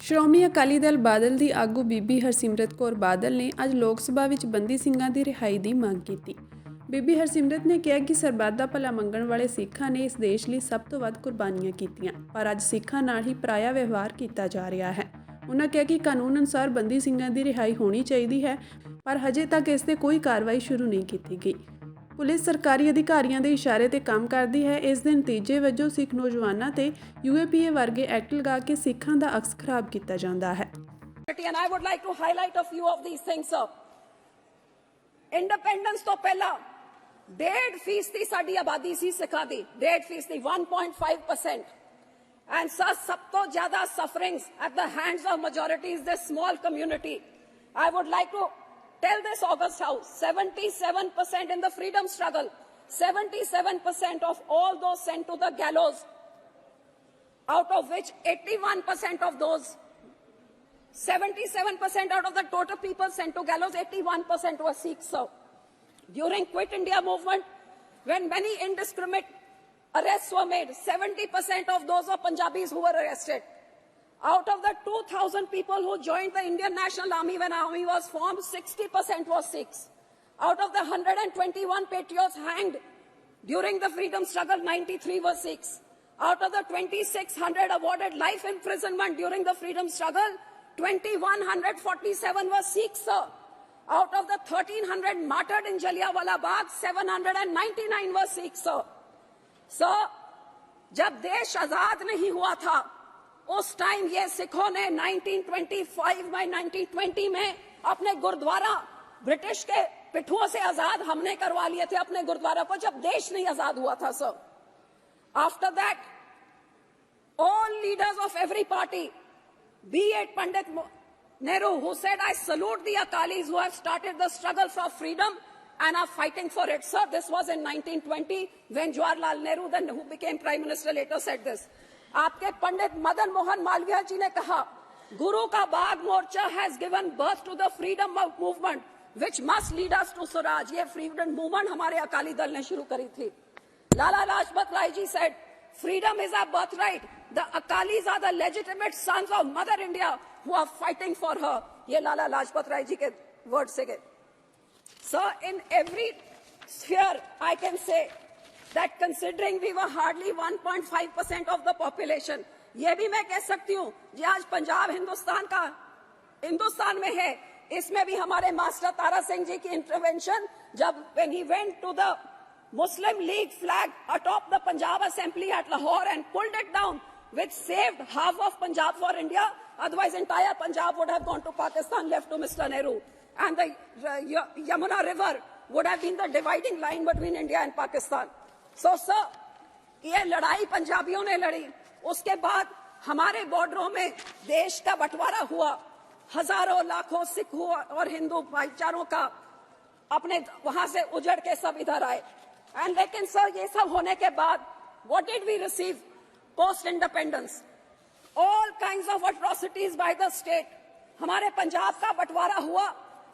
ਸ਼੍ਰੋਮਣੀ ਅਕਾਲੀ ਦਲ ਬਾਦਲ ਦੀ ਆਗੂ ਬੀਬੀ ਹਰਸਿਮਰਤ ਕੌਰ ਬਾਦਲ ਨੇ ਅੱਜ ਲੋਕ ਸਭਾ ਵਿੱਚ ਬੰਦੀ ਸਿੰਘਾਂ ਦੀ ਰਿਹਾਈ ਦੀ ਮੰਗ ਕੀਤੀ। ਬੀਬੀ ਹਰਸਿਮਰਤ ਨੇ ਕਿਹਾ ਕਿ ਸਰਬੱਤ ਦਾ ਭਲਾ ਮੰਗਣ ਵਾਲੇ ਸਿੱਖਾਂ ਨੇ ਇਸ ਦੇਸ਼ ਲਈ ਸਭ ਤੋਂ ਵੱਧ ਕੁਰਬਾਨੀਆਂ ਕੀਤੀਆਂ, ਪਰ ਅੱਜ ਸਿੱਖਾਂ ਨਾਲ ਹੀ ਪਰਾਇਆ ਵਿਵਹਾਰ ਕੀਤਾ ਜਾ ਰਿਹਾ ਹੈ। ਉਨ੍ਹਾਂ ਕਿਹਾ ਕਿ ਕਾਨੂੰਨ ਅਨੁਸਾਰ ਬੰਦੀ ਸਿੰਘਾਂ ਦੀ ਰਿਹਾਈ ਹੋਣੀ ਚਾਹੀਦੀ ਹੈ, ਪਰ ਹਜੇ ਤੱਕ ਇਸ 'ਤੇ ਕੋਈ ਕਾਰਵਾਈ ਸ਼ੁਰੂ ਨਹੀਂ ਕੀਤੀ ਗਈ। ਪੁਲਿਸ ਸਰਕਾਰੀ ਅਧਿਕਾਰੀਆਂ ਦੇ ਇਸ਼ਾਰੇ ਤੇ ਕੰਮ ਕਰਦੀ ਹੈ। ਇਸ ਦੇ ਨਤੀਜੇ ਵਜੋਂ ਸਿੱਖ ਨੌਜਵਾਨਾਂ ਤੇ UAPA ਵਰਗੇ ਐਕਟ ਲਗਾ ਕੇ ਸਿੱਖਾਂ ਦਾ ਅਕਸ ਖਰਾਬ ਕੀਤਾ ਜਾਂਦਾ ਹੈ। And I would like to highlight a few of these things, sir. Independence ਤੋਂ ਪਹਿਲਾਂ 1.5% ਸਾਡੀ ਆਬਾਦੀ ਸੀ ਸਿੱਖਾਂ ਦੀ, 1.5% 1.5%. And sir, ਸਭ ਤੋਂ ਜ਼ਿਆਦਾ sufferings at the hands of majority is this small community. I would like to tell this August House, 77% in the freedom struggle, 77% of all those sent to the gallows, out of which 81% of those, 77% out of the total people sent to gallows, 81% were Sikhs, sir. During Quit India movement, when many indiscriminate arrests were made, 70% of those were Punjabis who were arrested. Out of the 2,000 people who joined the Indian National Army when army was formed, 60% was Sikhs. Out of the 121 patriots hanged during the freedom struggle, 93 were Sikhs. Out of the 2,600 awarded life imprisonment during the freedom struggle, 2,147 were Sikhs, sir. Out of the 1,300 martyred in Jallianwala Bagh, 799 were Sikhs, sir. Sir, जब देश आजाद नहीं हुआ था, उस time ये सिखों ने 1925 में 1920 में अपने गुरुद्वारा ब्रिटिश के पिठुओं से आजाद हमने करवा लिए थे अपने गुरुद्वारा को, जब देश नहीं आजाद हुआ था sir. After that all leaders of every party, be it Pandit Nehru, who said, I salute the Akalis who have started the struggle for freedom and are fighting for it. Sir, this was in 1920 when Jawaharlal Nehru, then who became Prime Minister, later said this. आपके पंडित मदन मोहन मालवीय जी ने कहा, गुरु का बाग मोर्चा has given birth to the freedom movement which must lead us to Swaraj. ये freedom movement हमारे अकाली दल ने शुरू करी थी। Lala Lajpat Rai ji said, freedom is our birthright. The Akalis are the legitimate sons of Mother India who are fighting for her. ये लाला लाजपत राय जी के word से गए। Sir, in every sphere, I can say that considering we were hardly 1.5% of the population, ये भी मैं कह सकती हूँ, ये आज पंजाब हिंदुस्तान में है, इसमें भी हमारे मास्टर तारा सिंह जी की इंटरवेंशन, जब when he went to the Muslim League flag atop the Punjab Assembly at Lahore and pulled it down, which saved half of Punjab for India. Otherwise, entire Punjab would have gone to Pakistan, left to Mr. Nehru. And the Yamuna River would have been the dividing line between India and Pakistan. So, sir, ये लड़ाई पंजाबियों ने लड़ी, उसके बाद हमारे बॉर्डरों में देश का बंटवारा हुआ, हजारों लाखों सिख और हिंदू भाईचारों का अपने वहां से उजड़ के सब इधर आए। एंड लेकिन सर, ये सब होने के बाद what did we receive post independence? All kinds of atrocities by the state. हमारे पंजाब का बंटवारा हुआ,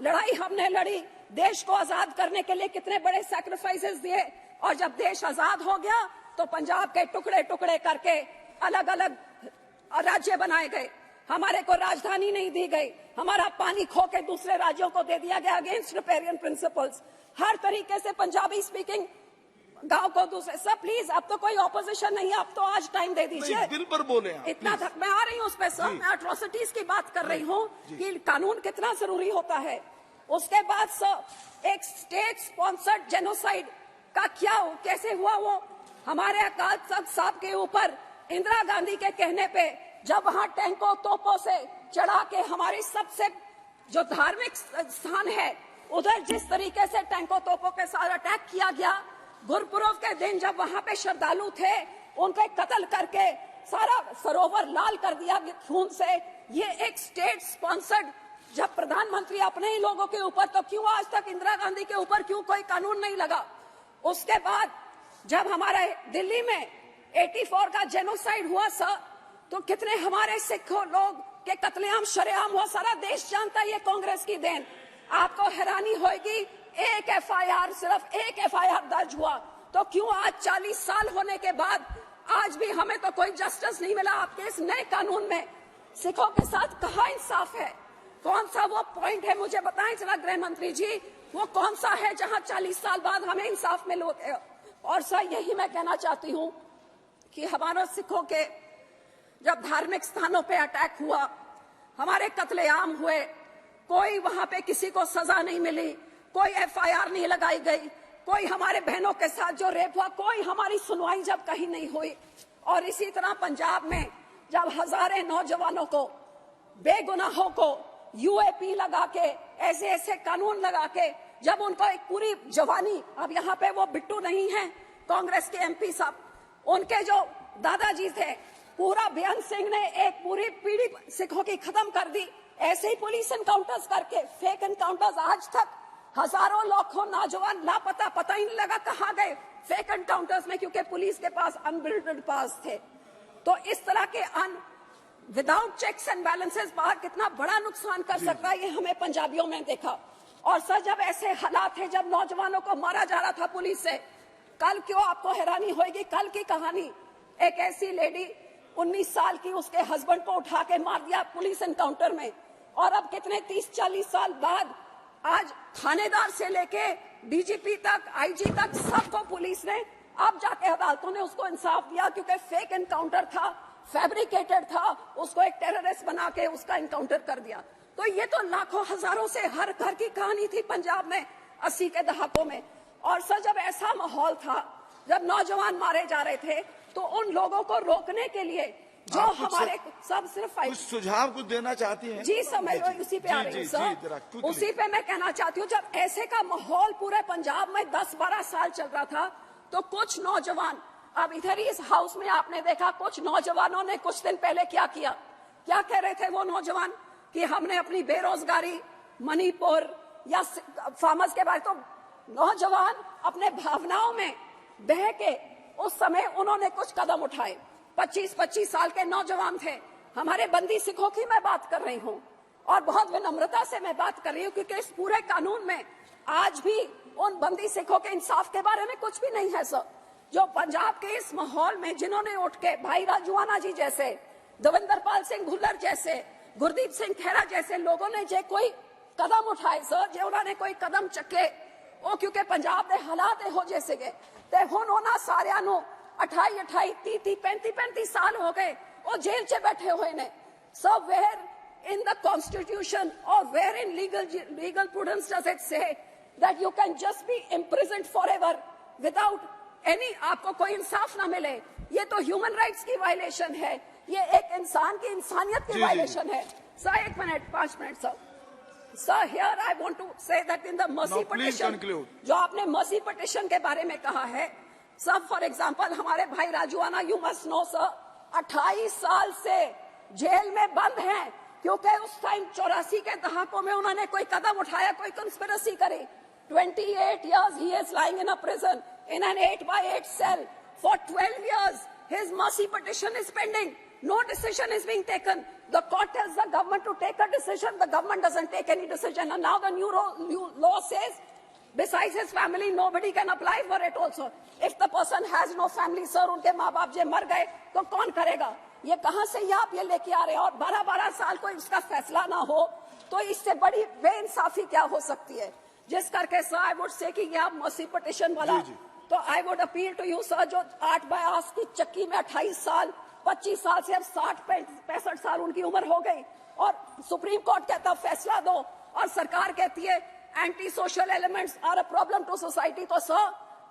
लड़ाई हमने लड़ी, देश को आजाद करने के लिए कितने बड़े सैक्रिफाइसेस दिए, और जब देश आजाद हो गया तो पंजाब के टुकड़े टुकड़े करके अलग अलग राज्य बनाए गए, हमारे को राजधानी नहीं दी गई, हमारा पानी खो के दूसरे राज्यों को दे दिया गया अगेंस्ट रिपेरियन प्रिंसिपल्स। हर तरीके से पंजाबी स्पीकिंग गांव को दूसरे। सर प्लीज, अब तो कोई ऑपोजिशन नहीं है, अब तो आज टाइम दे दीजिए। दिल पर बोले इतना तक मैं आ रही हूँ उस पर सर, मैं एट्रोसिटीज की बात कर रही हूँ कि कानून कितना जरूरी होता है। उसके बाद सर, एक स्टेट स्पॉन्सर्ड जेनोसाइड का क्या कैसे हुआ, वो हमारे अकाल तख्त साहब के ऊपर इंदिरा गांधी के कहने पे, जब वहां टैंकों तोपों से चढ़ा के हमारी सबसे जो धार्मिक स्थान है उधर जिस तरीके से टैंकों तोपों के साथ अटैक किया गया, गुरपुरब के दिन जब वहां पे श्रद्धालु थे उनके कत्ल करके सारा सरोवर लाल कर दिया खून से। ये एक स्टेट स्पॉन्सर्ड, जब प्रधानमंत्री अपने ही लोगों के ऊपर, तो क्यों आज तक इंदिरा गांधी के ऊपर क्यों कोई कानून नहीं लगा? उसके बाद जब हमारे दिल्ली में 84 का जेनोसाइड हुआ सर, तो कितने हमारे सिख लोग के कत्लेआम शरेआम हुआ, सारा देश जानता है ये कांग्रेस की देन। आपको हैरानी होगी, एक एफआईआर, सिर्फ एक एफआईआर दर्ज हुआ, तो क्यों आज 40 साल होने के बाद आज भी हमें तो कोई जस्टिस नहीं मिला। आपके इस नए कानून में सिखों के साथ कहाँ इंसाफ है? कौन सा वो पॉइंट है, मुझे बताएं जरा गृह मंत्री जी, वो कौन सा है जहां 40 साल बाद हमें इंसाफ मिलो? और सर यही मैं कहना चाहती हूं कि हमारे सिखों के जब धार्मिक स्थानों पे अटैक हुआ, हमारे कत्लेआम हुए, कोई वहां पे किसी को सजा नहीं मिली, कोई FIR नहीं लगाई गई, कोई हमारे बहनों के साथ जो रेप हुआ, कोई हमारी सुनवाई जब कहीं नहीं हुई। और इसी तरह पंजाब में जब हजारों नौजवानों को, बेगुनाहों को UAP लगा के, ऐसे ऐसे कानून लगा के, जब उनको एक पूरी जवानी, अब यहाँ पे वो बिट्टू नहीं है कांग्रेस के MP साहब, उनके जो दादाजी थे, पूरा बेअंत सिंह ने एक पूरी पीढ़ी सिखों की खत्म कर दी। ऐसे ही पुलिस एनकाउंटर्स करके, फेक एनकाउंटर्स, आज तक हजारों लाखों नौजवान लापता, पता ही नहीं लगा कहाँ गए फेक एनकाउंटर्स में, क्योंकि पुलिस के पास अनबिल्डेड पास थे। तो इस तरह के विदाउट चेक्स एंड बैलेंसेस बाहर कितना बड़ा नुकसान कर सकता है, ये हमें पंजाबियों में देखा। और सर जब ऐसे हालात थे, जब नौजवानों को मारा जा रहा था पुलिस से, कल क्यों आपको हैरानी होगी, कल की कहानी, एक ऐसी लेडी 19 साल की, उसके हस्बैंड को उठा के मार दिया पुलिस एनकाउंटर में। और अब कितने 30-40 साल बाद आज थानेदार से लेके DGP तक, IG तक सबको पुलिस ने, अब जाके अदालतों ने उसको इंसाफ दिया, क्योंकि फेक एनकाउंटर था, फैब्रिकेटेड था, उसको एक टेररिस्ट बना के उसका एनकाउंटर कर दिया। तो ये तो लाखों हजारों से हर घर की कहानी थी पंजाब में 80 के दहाकों में। और सर जब ऐसा माहौल था, जब नौजवान मारे जा रहे थे, तो उन लोगों को रोकने के लिए जो हमारे सब सिर्फ कुछ सुझाव कुछ देना चाहती हैं? जी सर, मैं उसी पे आ रही हूँ सर, उसी पे मैं कहना चाहती हूँ। जब ऐसे का माहौल पूरे पंजाब में 10-12 साल चल रहा था, तो कुछ नौजवान, अब इधर ही इस हाउस में आपने देखा, कुछ नौजवानों ने कुछ दिन पहले क्या किया, क्या कह रहे थे वो नौजवान कि हमने अपनी बेरोजगारी, मणिपुर या फार्मर्स के बारे, तो नौजवान अपने भावनाओं में बह के उस समय उन्होंने कुछ कदम उठाए। 25-25 साल के नौजवान थे, हमारे बंदी सिखों की मैं बात कर रही हूँ, और बहुत विनम्रता से मैं बात कर रही हूँ, क्योंकि इस पूरे कानून में आज भी उन बंदी सिखों के इंसाफ के बारे में कुछ भी नहीं है सर। जो पंजाब के इस माहौल में जिन्होंने उठ के, भाई राजूआना जी जैसे, दविंदर पाल सिंह भुल्लर जैसे, गुरदीप सिंह खेरा जैसे लोगों ने जो कोई कदम उठाए सर, जो उन्होंने कोई कदम चके, वो क्योंकि पंजाब के हालात हो जैसे गए, ते हुण सारिया 28-28, 30-30, 35-35 साल हो गए, वो जेल च बैठे हुए ने। So where in the constitution or where in legal prudence does it say that you can just be imprisoned forever without any, आपको कोई इंसाफ ना मिले? ये तो ह्यूमन राइट्स की वायलेशन है, ये एक इंसान की इंसानियत की वायलेशन है। Sir 1 minute, 5 minute sir. Sir, here I want to say that in the mercy petition, जो आपने mercy petition के बारे में कहा है, सब फॉर एग्जाम्पल हमारे भाई राजूआना, यू मस्ट नो सर, 28 साल से जेल में बंद हैं, क्योंकि उस टाइम 84 के दहाकों में उन्होंने कोई कदम उठाया, कोई कंस्पिरेसी करी। 28 years he is lying in a prison in an 8x8 cell. For 12 years his mercy petition is pending. No decision is being taken. The court tells the government to take a decision, the government doesn't take any decision, and now the new law says besides his family nobody can apply for it also. If the person has no family sir, उनके माँ बाप जे मर गए तो कौन करेगा? ये कहाँ से ये आप ये लेके आ रहे हैं? और 12-12 साल कोई उसका फैसला ना हो, तो इससे बड़ी बेइंसाफी क्या हो सकती है? जिस करके सर आई वुड से कि ये आप मर्सी पिटिशन वाला, तो I would appeal to you sir, जो 8/8 की चक्की में 28 साल, 25 साल से अब 60-65 साल उनकी उम्र हो गई, और सुप्रीम कोर्ट कहता फैसला दो, और सरकार कहती है anti social elements are a problem to society. तो सर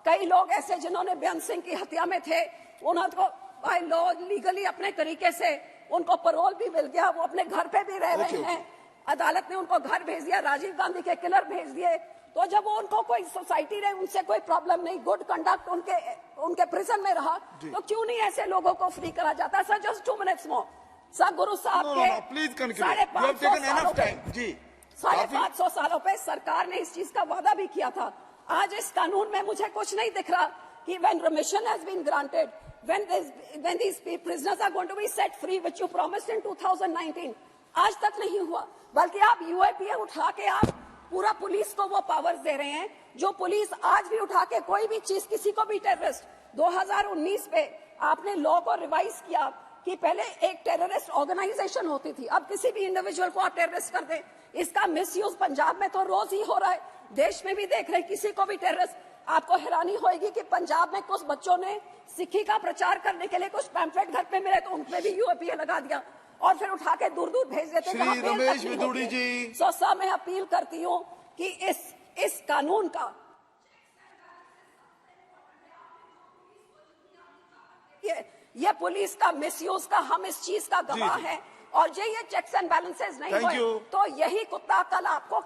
कई लोग ऐसे जिन्होंने बेअंत सिंह की हत्या में थे, उन्होंने बाय लॉ लीगली अपने तरीके से उनको पैरोल भी मिल गया, वो अपने घर पे भी रह रहे हैं, अदालत ने उनको घर भेज दिया, राजीव गांधी के किलर भेज दिए। तो जब उनको कोई सोसाइटी ने उनसे कोई प्रॉब्लम नहीं, गुड कंडक्ट उनके प्रिजन में रहा, तो क्यों नहीं ऐसे लोगों को फ्री करा जाता? सर जस्ट 2 minutes मोर। सर गुरु साहब के 550 सालों पे सरकार ने इस चीज का वादा भी किया था। आज इस कानून में मुझे कुछ नहीं दिख रहा कि when remission has been granted, when these prisoners are going to be set free, which you promised in 2019, आज तक नहीं हुआ। बल्कि आप UAP उठा के आप पूरा पुलिस को वो पावर्स दे रहे हैं, जो पुलिस आज भी उठा के कोई भी चीज किसी को भी टेररिस्ट, 2019 पे आपने लॉ को रिवाइज किया कि पहले एक टेररिस्ट ऑर्गेनाइजेशन होती थी, अब किसी भी इंडिविजुअल को आप टेररिस्ट कर दें। इसका मिसयूज पंजाब में तो रोज ही हो रहा है, देश में भी देख रहे हैं, किसी को भी टेररिस्ट। आपको हैरानी होगी कि पंजाब में कुछ बच्चों ने सिक्खी का प्रचार करने के लिए कुछ पैम्फलेट घर पे मिले तो उनपे भी यूएपीए लगा दिया और फिर उठा के दूर दूर भेज देते। श्री रमेश विदुड़ी जी, सर मैं अपील करती हूँ कि इस कानून का ये पुलिस का मिसयूज का हम इस चीज का गवाह हैं, और ये चेक्स एंड बैलेंसेस नहीं हुए तो यही कुत्ता कल आपको